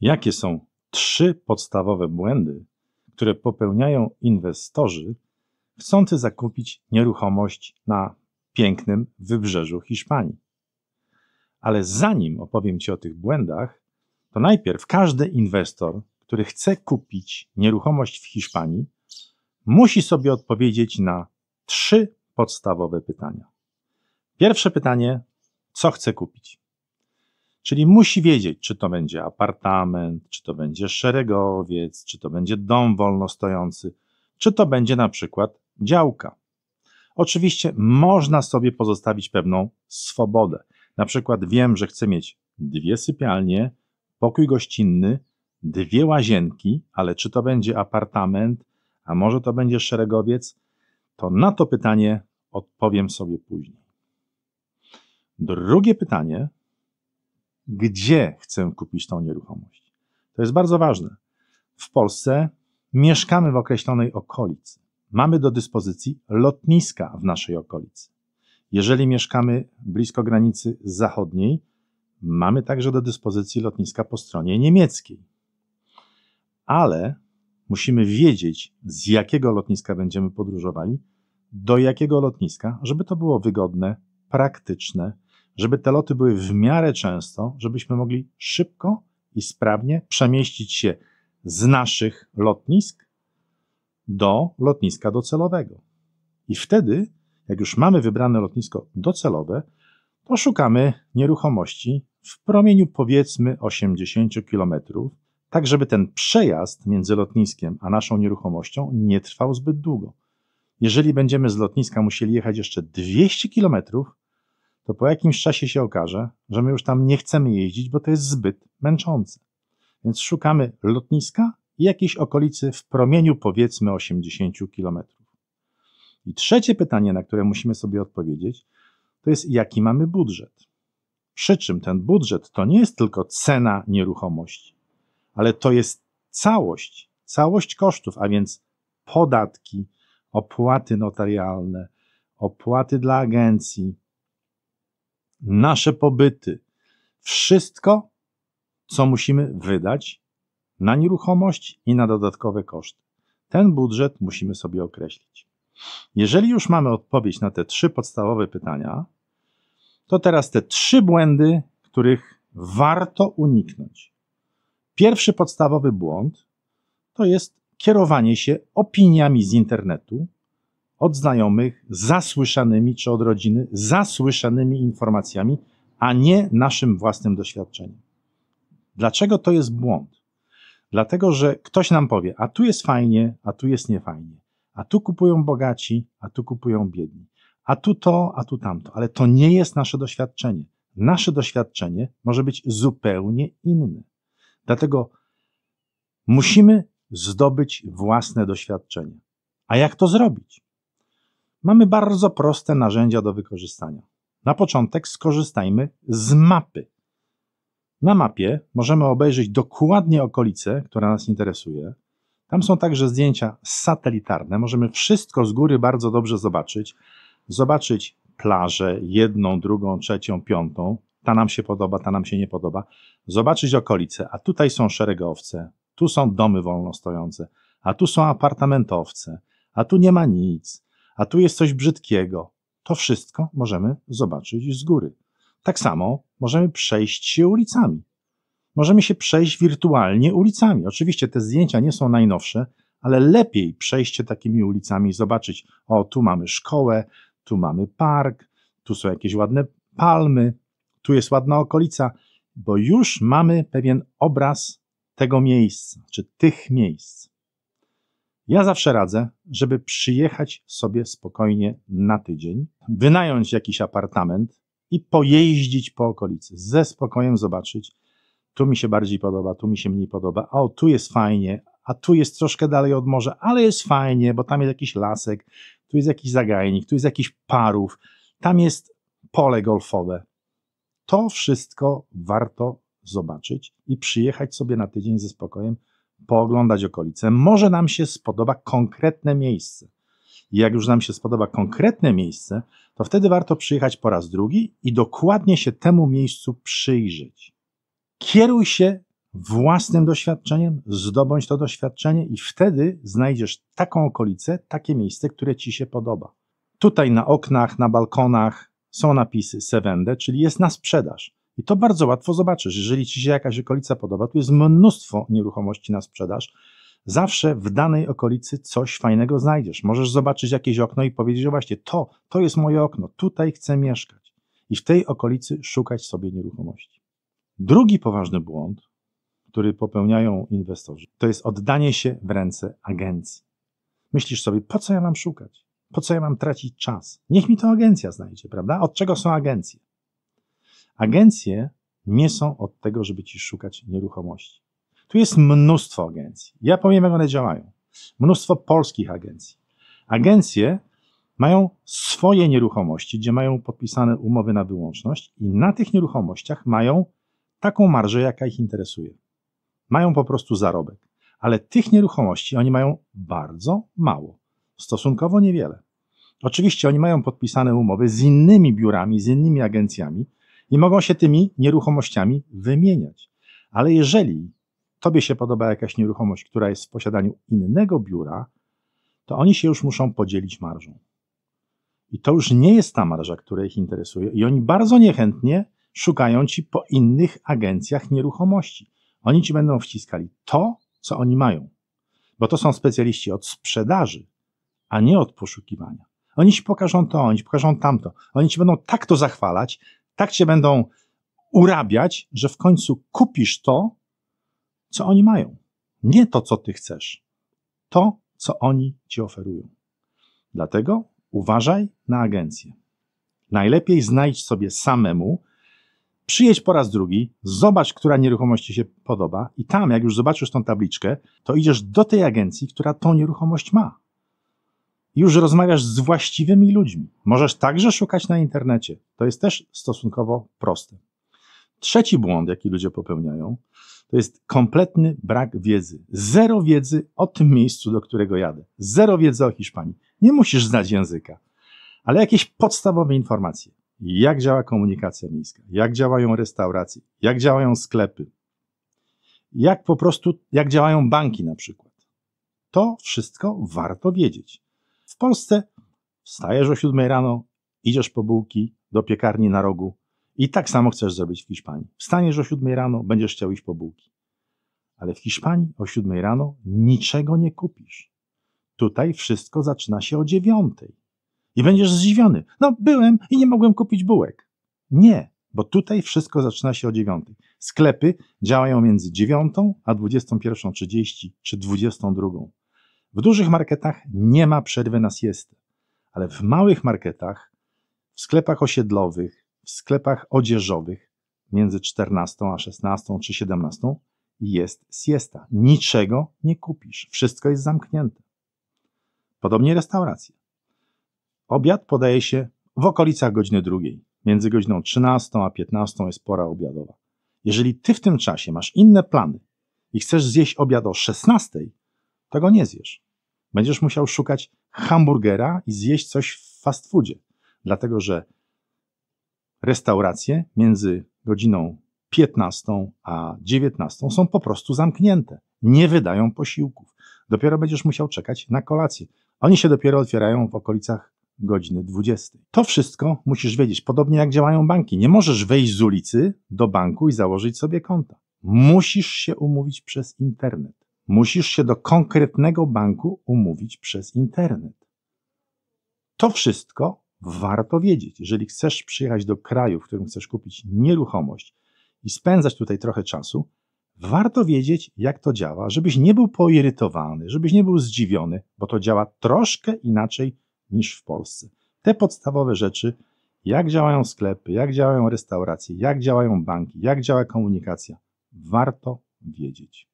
Jakie są 3 podstawowe błędy, które popełniają inwestorzy chcący zakupić nieruchomość na pięknym wybrzeżu Hiszpanii? Ale zanim opowiem Ci o tych błędach, to najpierw każdy inwestor, który chce kupić nieruchomość w Hiszpanii, musi sobie odpowiedzieć na 3 podstawowe pytania. Pierwsze pytanie, co chce kupić? Czyli musi wiedzieć, czy to będzie apartament, czy to będzie szeregowiec, czy to będzie dom wolnostojący, czy to będzie na przykład działka. Oczywiście można sobie pozostawić pewną swobodę. Na przykład wiem, że chcę mieć 2 sypialnie, pokój gościnny, 2 łazienki, ale czy to będzie apartament, a może to będzie szeregowiec, to na to pytanie odpowiem sobie później. Drugie pytanie, gdzie chcę kupić tą nieruchomość? To jest bardzo ważne. W Polsce mieszkamy w określonej okolicy. Mamy do dyspozycji lotniska w naszej okolicy. Jeżeli mieszkamy blisko granicy zachodniej, mamy także do dyspozycji lotniska po stronie niemieckiej. Ale musimy wiedzieć, z jakiego lotniska będziemy podróżowali, do jakiego lotniska, żeby to było wygodne, praktyczne, żeby te loty były w miarę często, żebyśmy mogli szybko i sprawnie przemieścić się z naszych lotnisk do lotniska docelowego. I wtedy, jak już mamy wybrane lotnisko docelowe, to szukamy nieruchomości w promieniu powiedzmy 80 km, tak żeby ten przejazd między lotniskiem a naszą nieruchomością nie trwał zbyt długo. Jeżeli będziemy z lotniska musieli jechać jeszcze 200 km, to po jakimś czasie się okaże, że my już tam nie chcemy jeździć, bo to jest zbyt męczące. Więc szukamy lotniska i jakiejś okolicy w promieniu powiedzmy 80 km. I trzecie pytanie, na które musimy sobie odpowiedzieć, to jest jaki mamy budżet. Przy czym ten budżet to nie jest tylko cena nieruchomości, ale to jest całość kosztów, a więc podatki, opłaty notarialne, opłaty dla agencji, nasze pobyty, wszystko, co musimy wydać na nieruchomość i na dodatkowe koszty. Ten budżet musimy sobie określić. Jeżeli już mamy odpowiedź na te 3 podstawowe pytania, to teraz te 3 błędy, których warto uniknąć. Pierwszy podstawowy błąd to jest kierowanie się opiniami z internetu, od znajomych, zasłyszanymi czy od rodziny, zasłyszanymi informacjami, a nie naszym własnym doświadczeniem. Dlaczego to jest błąd? Dlatego, że ktoś nam powie, a tu jest fajnie, a tu jest niefajnie, a tu kupują bogaci, a tu kupują biedni, a tu to, a tu tamto, ale to nie jest nasze doświadczenie. Nasze doświadczenie może być zupełnie inne. Dlatego musimy zdobyć własne doświadczenie. A jak to zrobić? Mamy bardzo proste narzędzia do wykorzystania. Na początek skorzystajmy z mapy. Na mapie możemy obejrzeć dokładnie okolicę, która nas interesuje. Tam są także zdjęcia satelitarne. Możemy wszystko z góry bardzo dobrze zobaczyć. Zobaczyć plażę, 1, 2, 3, 5. Ta nam się podoba, ta nam się nie podoba. Zobaczyć okolice, a tutaj są szeregowce, tu są domy wolnostojące, a tu są apartamentowce, a tu nie ma nic, a tu jest coś brzydkiego. To wszystko możemy zobaczyć z góry. Tak samo możemy przejść się ulicami. Możemy się przejść wirtualnie ulicami. Oczywiście te zdjęcia nie są najnowsze, ale lepiej przejść się takimi ulicami i zobaczyć, o tu mamy szkołę, tu mamy park, tu są jakieś ładne palmy, tu jest ładna okolica, bo już mamy pewien obraz tego miejsca, czy tych miejsc. Ja zawsze radzę, żeby przyjechać sobie spokojnie na tydzień, wynająć jakiś apartament i pojeździć po okolicy, ze spokojem zobaczyć, tu mi się bardziej podoba, tu mi się mniej podoba, o tu jest fajnie, a tu jest troszkę dalej od morza, ale jest fajnie, bo tam jest jakiś lasek, tu jest jakiś zagajnik, tu jest jakiś parów, tam jest pole golfowe. To wszystko warto zobaczyć i przyjechać sobie na tydzień ze spokojem, pooglądać okolice. Może nam się spodoba konkretne miejsce. I jak już nam się spodoba konkretne miejsce, to wtedy warto przyjechać po raz drugi i dokładnie się temu miejscu przyjrzeć. Kieruj się własnym doświadczeniem, zdobądź to doświadczenie i wtedy znajdziesz taką okolicę, takie miejsce, które ci się podoba. Tutaj na oknach, na balkonach są napisy se vende, czyli jest na sprzedaż. I to bardzo łatwo zobaczysz. Jeżeli ci się jakaś okolica podoba, tu jest mnóstwo nieruchomości na sprzedaż. Zawsze w danej okolicy coś fajnego znajdziesz. Możesz zobaczyć jakieś okno i powiedzieć, że właśnie to jest moje okno, tutaj chcę mieszkać. I w tej okolicy szukać sobie nieruchomości. Drugi poważny błąd, który popełniają inwestorzy, to jest oddanie się w ręce agencji. Myślisz sobie, po co ja mam szukać? Po co ja mam tracić czas? Niech mi to agencja znajdzie, prawda? Od czego są agencje? Agencje nie są od tego, żeby ci szukać nieruchomości. Tu jest mnóstwo agencji. Ja powiem, jak one działają. Mnóstwo polskich agencji. Agencje mają swoje nieruchomości, gdzie mają podpisane umowy na wyłączność i na tych nieruchomościach mają taką marżę, jaka ich interesuje. Mają po prostu zarobek. Ale tych nieruchomości oni mają bardzo mało. Stosunkowo niewiele. Oczywiście oni mają podpisane umowy z innymi biurami, z innymi agencjami i mogą się tymi nieruchomościami wymieniać. Ale jeżeli tobie się podoba jakaś nieruchomość, która jest w posiadaniu innego biura, to oni się już muszą podzielić marżą. I to już nie jest ta marża, która ich interesuje i oni bardzo niechętnie szukają ci po innych agencjach nieruchomości. Oni ci będą wciskali to, co oni mają, bo to są specjaliści od sprzedaży, a nie od poszukiwania. Oni ci pokażą to, oni ci pokażą tamto. Oni ci będą tak to zachwalać, tak cię będą urabiać, że w końcu kupisz to, co oni mają. Nie to, co ty chcesz. To, co oni ci oferują. Dlatego uważaj na agencję. Najlepiej znajdź sobie samemu, przyjedź po raz drugi, zobacz, która nieruchomość ci się podoba i tam, jak już zobaczysz tą tabliczkę, to idziesz do tej agencji, która tą nieruchomość ma. I już rozmawiasz z właściwymi ludźmi. Możesz także szukać na internecie. To jest też stosunkowo proste. Trzeci błąd, jaki ludzie popełniają, to jest kompletny brak wiedzy. Zero wiedzy o tym miejscu, do którego jadę. Zero wiedzy o Hiszpanii. Nie musisz znać języka, ale jakieś podstawowe informacje. Jak działa komunikacja miejska, jak działają restauracje, jak działają sklepy, jak działają banki na przykład. To wszystko warto wiedzieć. W Polsce wstajesz o 7 rano, idziesz po bułki do piekarni na rogu i tak samo chcesz zrobić w Hiszpanii. Wstaniesz o 7 rano, będziesz chciał iść po bułki. Ale w Hiszpanii o 7 rano niczego nie kupisz. Tutaj wszystko zaczyna się o 9. I będziesz zdziwiony. No byłem i nie mogłem kupić bułek. Nie, bo tutaj wszystko zaczyna się o 9. Sklepy działają między 9 a 21:30 czy 22. W dużych marketach nie ma przerwy na siestę, ale w małych marketach, w sklepach osiedlowych, w sklepach odzieżowych między 14 a 16 czy 17 jest siesta. Niczego nie kupisz. Wszystko jest zamknięte. Podobnie restauracje. Obiad podaje się w okolicach godziny 2. Między godziną 13 a 15 jest pora obiadowa. Jeżeli ty w tym czasie masz inne plany i chcesz zjeść obiad o 16, to go nie zjesz. Będziesz musiał szukać hamburgera i zjeść coś w fast foodzie, dlatego że restauracje między godziną 15 a 19 są po prostu zamknięte. Nie wydają posiłków. Dopiero będziesz musiał czekać na kolację. Oni się dopiero otwierają w okolicach godziny 20. To wszystko musisz wiedzieć. Podobnie jak działają banki. Nie możesz wejść z ulicy do banku i założyć sobie konta. Musisz się umówić przez internet. Musisz się do konkretnego banku umówić przez internet. To wszystko warto wiedzieć. Jeżeli chcesz przyjechać do kraju, w którym chcesz kupić nieruchomość i spędzać tutaj trochę czasu, warto wiedzieć, jak to działa, żebyś nie był poirytowany, żebyś nie był zdziwiony, bo to działa troszkę inaczej niż w Polsce. Te podstawowe rzeczy, jak działają sklepy, jak działają restauracje, jak działają banki, jak działa komunikacja, warto wiedzieć.